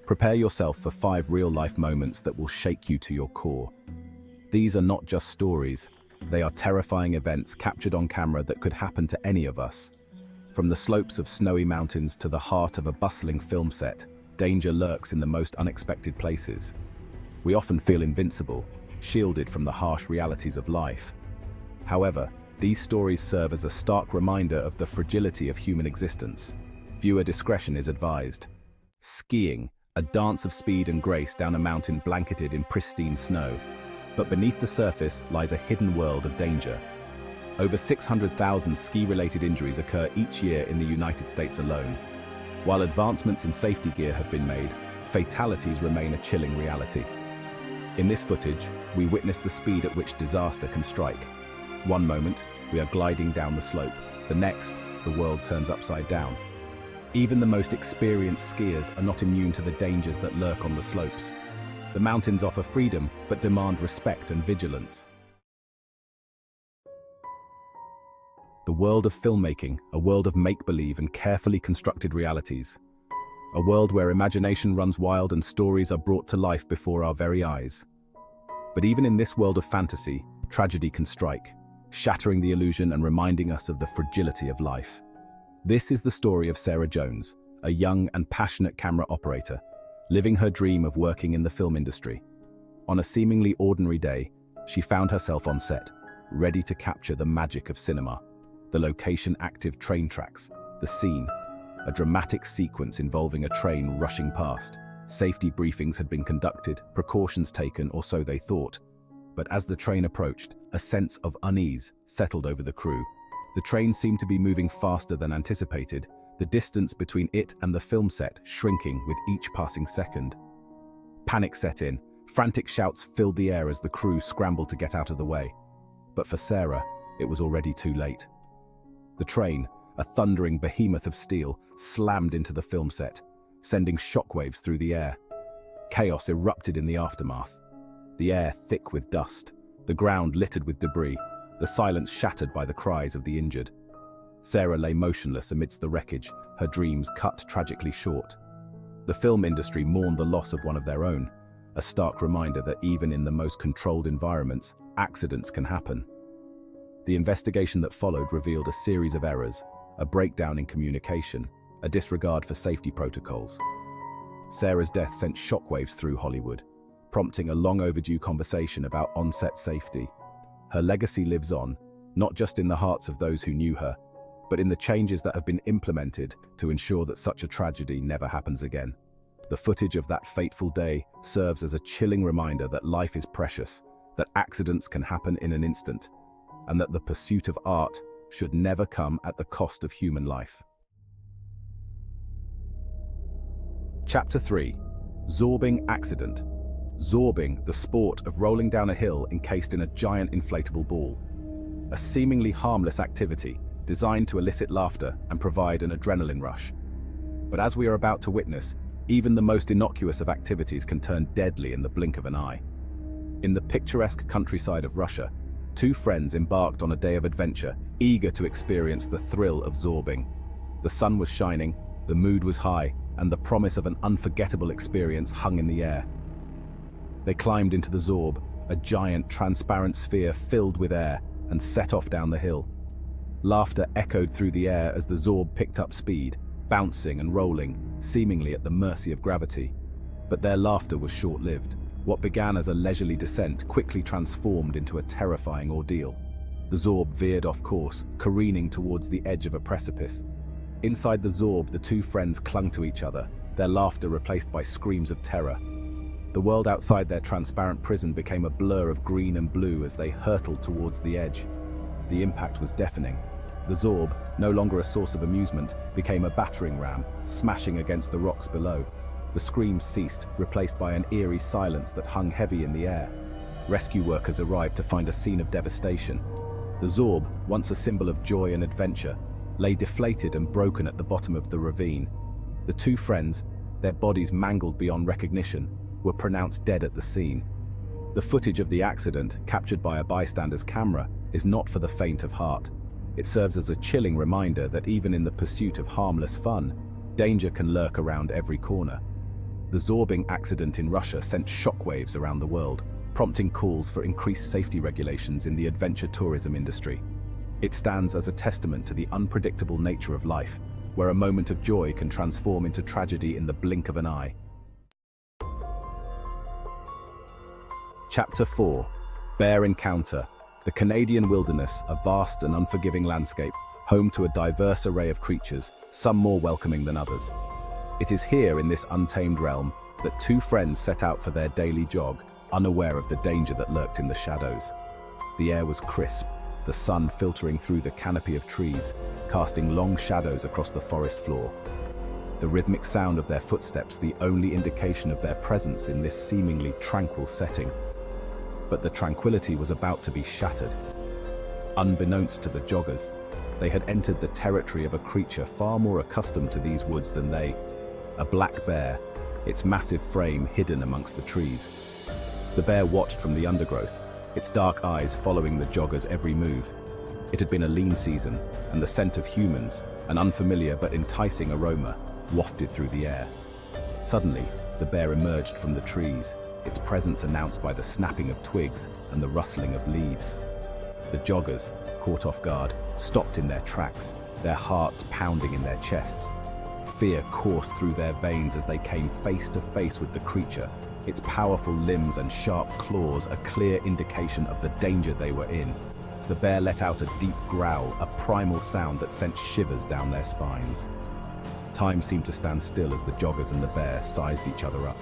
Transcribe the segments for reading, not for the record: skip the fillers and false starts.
Prepare yourself for 5 real-life moments that will shake you to your core. These are not just stories, they are terrifying events captured on camera that could happen to any of us. From the slopes of snowy mountains to the heart of a bustling film set, danger lurks in the most unexpected places. We often feel invincible, shielded from the harsh realities of life. However, these stories serve as a stark reminder of the fragility of human existence. Viewer discretion is advised. Skiing, a dance of speed and grace down a mountain blanketed in pristine snow. But beneath the surface lies a hidden world of danger. Over 600,000 ski-related injuries occur each year in the United States alone. While advancements in safety gear have been made, fatalities remain a chilling reality. In this footage, we witness the speed at which disaster can strike. One moment, we are gliding down the slope. The next, the world turns upside down. Even the most experienced skiers are not immune to the dangers that lurk on the slopes. The mountains offer freedom, but demand respect and vigilance. The world of filmmaking, a world of make-believe and carefully constructed realities. A world where imagination runs wild and stories are brought to life before our very eyes. But even in this world of fantasy, tragedy can strike, shattering the illusion and reminding us of the fragility of life. This is the story of Sarah Jones, a young and passionate camera operator, living her dream of working in the film industry. On a seemingly ordinary day, she found herself on set, ready to capture the magic of cinema. The location active train tracks, the scene, a dramatic sequence involving a train rushing past. Safety briefings had been conducted, precautions taken, or so they thought. But as the train approached, a sense of unease settled over the crew. The train seemed to be moving faster than anticipated, the distance between it and the film set shrinking with each passing second. Panic set in, frantic shouts filled the air as the crew scrambled to get out of the way. But for Sarah, it was already too late. The train, a thundering behemoth of steel, slammed into the film set, sending shockwaves through the air. Chaos erupted in the aftermath. The air thick with dust, the ground littered with debris, the silence shattered by the cries of the injured. Sarah lay motionless amidst the wreckage, her dreams cut tragically short. The film industry mourned the loss of one of their own, a stark reminder that even in the most controlled environments, accidents can happen. The investigation that followed revealed a series of errors, a breakdown in communication, a disregard for safety protocols. Sarah's death sent shockwaves through Hollywood, prompting a long overdue conversation about on-set safety. Her legacy lives on, not just in the hearts of those who knew her, but in the changes that have been implemented to ensure that such a tragedy never happens again. The footage of that fateful day serves as a chilling reminder that life is precious, that accidents can happen in an instant, and that the pursuit of art should never come at the cost of human life. Chapter 3. Zorbing Accident. Zorbing, the sport of rolling down a hill encased in a giant inflatable ball. A seemingly harmless activity designed to elicit laughter and provide an adrenaline rush. But as we are about to witness, even the most innocuous of activities can turn deadly in the blink of an eye. In the picturesque countryside of Russia, 2 friends embarked on a day of adventure, eager to experience the thrill of zorbing. The sun was shining, the mood was high, and the promise of an unforgettable experience hung in the air. They climbed into the zorb, a giant transparent sphere filled with air, and set off down the hill. Laughter echoed through the air as the zorb picked up speed, bouncing and rolling, seemingly at the mercy of gravity. But their laughter was short-lived. What began as a leisurely descent quickly transformed into a terrifying ordeal. The zorb veered off course, careening towards the edge of a precipice. Inside the zorb, the 2 friends clung to each other, their laughter replaced by screams of terror. The world outside their transparent prison became a blur of green and blue as they hurtled towards the edge. The impact was deafening. The zorb, no longer a source of amusement, became a battering ram, smashing against the rocks below. The screams ceased, replaced by an eerie silence that hung heavy in the air. Rescue workers arrived to find a scene of devastation. The zorb, once a symbol of joy and adventure, lay deflated and broken at the bottom of the ravine. The 2 friends, their bodies mangled beyond recognition, were pronounced dead at the scene. The footage of the accident, captured by a bystander's camera, is not for the faint of heart. It serves as a chilling reminder that even in the pursuit of harmless fun, danger can lurk around every corner. The The zorbing accident in Russia sent shockwaves around the world, prompting calls for increased safety regulations in the adventure tourism industry. It stands as a testament to the unpredictable nature of life, where a moment of joy can transform into tragedy in the blink of an eye. Chapter 4. Bear Encounter. The Canadian wilderness, a vast and unforgiving landscape, home to a diverse array of creatures, some more welcoming than others. It is here, in this untamed realm, that two friends set out for their daily jog, unaware of the danger that lurked in the shadows. The air was crisp, the sun filtering through the canopy of trees, casting long shadows across the forest floor. The rhythmic sound of their footsteps, the only indication of their presence in this seemingly tranquil setting. But the tranquility was about to be shattered. Unbeknownst to the joggers, they had entered the territory of a creature far more accustomed to these woods than they. A black bear, its massive frame hidden amongst the trees. The bear watched from the undergrowth, its dark eyes following the joggers' every move. It had been a lean season, and the scent of humans, an unfamiliar but enticing aroma, wafted through the air. Suddenly, the bear emerged from the trees, its presence announced by the snapping of twigs and the rustling of leaves. The joggers, caught off guard, stopped in their tracks, their hearts pounding in their chests. Fear coursed through their veins as they came face to face with the creature, its powerful limbs and sharp claws a clear indication of the danger they were in. The bear let out a deep growl, a primal sound that sent shivers down their spines. Time seemed to stand still as the joggers and the bear sized each other up.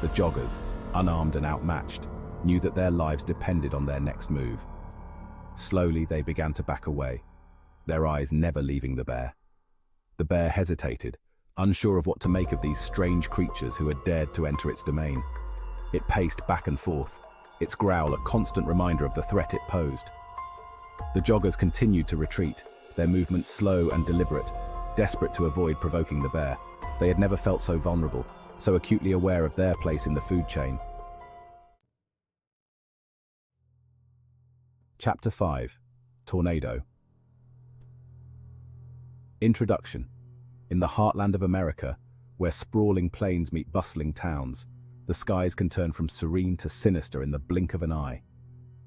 The joggers, unarmed and outmatched, knew that their lives depended on their next move. Slowly they began to back away, their eyes never leaving the bear. The bear hesitated, unsure of what to make of these strange creatures who had dared to enter its domain. It paced back and forth, its growl a constant reminder of the threat it posed. The joggers continued to retreat, their movements slow and deliberate, desperate to avoid provoking the bear. They had never felt so vulnerable, so acutely aware of their place in the food chain. Chapter 5. Tornado. Introduction. In the heartland of America, where sprawling plains meet bustling towns, the skies can turn from serene to sinister in the blink of an eye.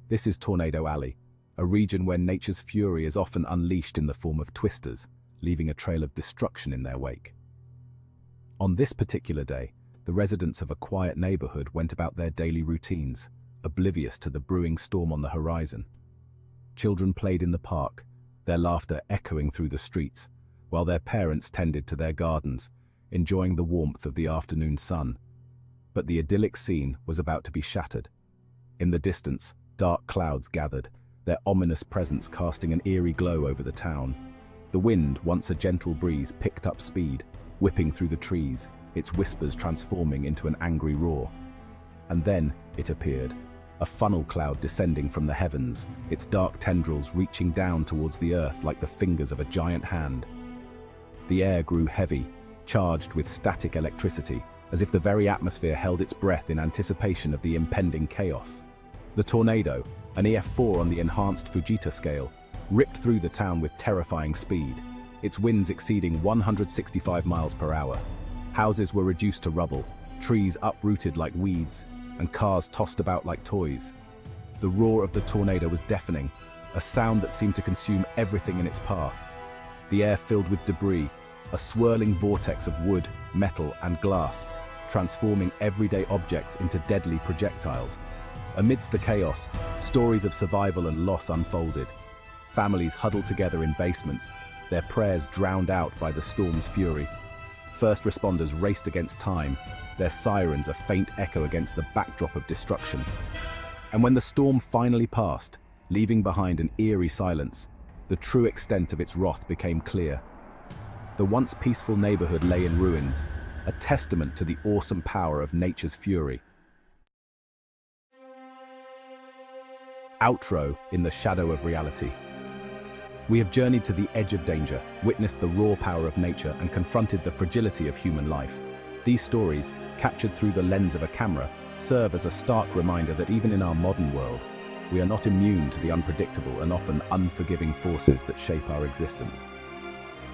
This is Tornado Alley, a region where nature's fury is often unleashed in the form of twisters, leaving a trail of destruction in their wake. On this particular day, the residents of a quiet neighborhood went about their daily routines, oblivious to the brewing storm on the horizon. Children played in the park, their laughter echoing through the streets, while their parents tended to their gardens, enjoying the warmth of the afternoon sun. But the idyllic scene was about to be shattered. In the distance, dark clouds gathered, their ominous presence casting an eerie glow over the town. The wind, once a gentle breeze, picked up speed, whipping through the trees, its whispers transforming into an angry roar. And then it appeared, a funnel cloud descending from the heavens, its dark tendrils reaching down towards the earth like the fingers of a giant hand. The air grew heavy, charged with static electricity, as if the very atmosphere held its breath in anticipation of the impending chaos. The tornado, an EF4 on the enhanced Fujita scale, ripped through the town with terrifying speed, its winds exceeding 165 miles per hour. Houses were reduced to rubble, trees uprooted like weeds, and cars tossed about like toys. The roar of the tornado was deafening, a sound that seemed to consume everything in its path. The air filled with debris, a swirling vortex of wood, metal, and glass, transforming everyday objects into deadly projectiles. Amidst the chaos, stories of survival and loss unfolded. Families huddled together in basements, their prayers drowned out by the storm's fury. First responders raced against time, their sirens a faint echo against the backdrop of destruction. And when the storm finally passed, leaving behind an eerie silence, the true extent of its wrath became clear. The once peaceful neighborhood lay in ruins, a testament to the awesome power of nature's fury. Outro in the shadow of reality. We have journeyed to the edge of danger, witnessed the raw power of nature, and confronted the fragility of human life. These stories, captured through the lens of a camera, serve as a stark reminder that even in our modern world, we are not immune to the unpredictable and often unforgiving forces that shape our existence.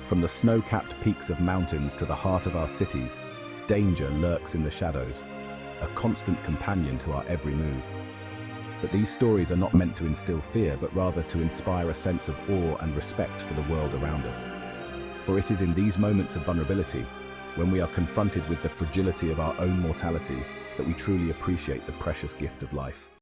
From the snow-capped peaks of mountains to the heart of our cities, danger lurks in the shadows, a constant companion to our every move. But these stories are not meant to instill fear, but rather to inspire a sense of awe and respect for the world around us. For it is in these moments of vulnerability, when we are confronted with the fragility of our own mortality, that we truly appreciate the precious gift of life.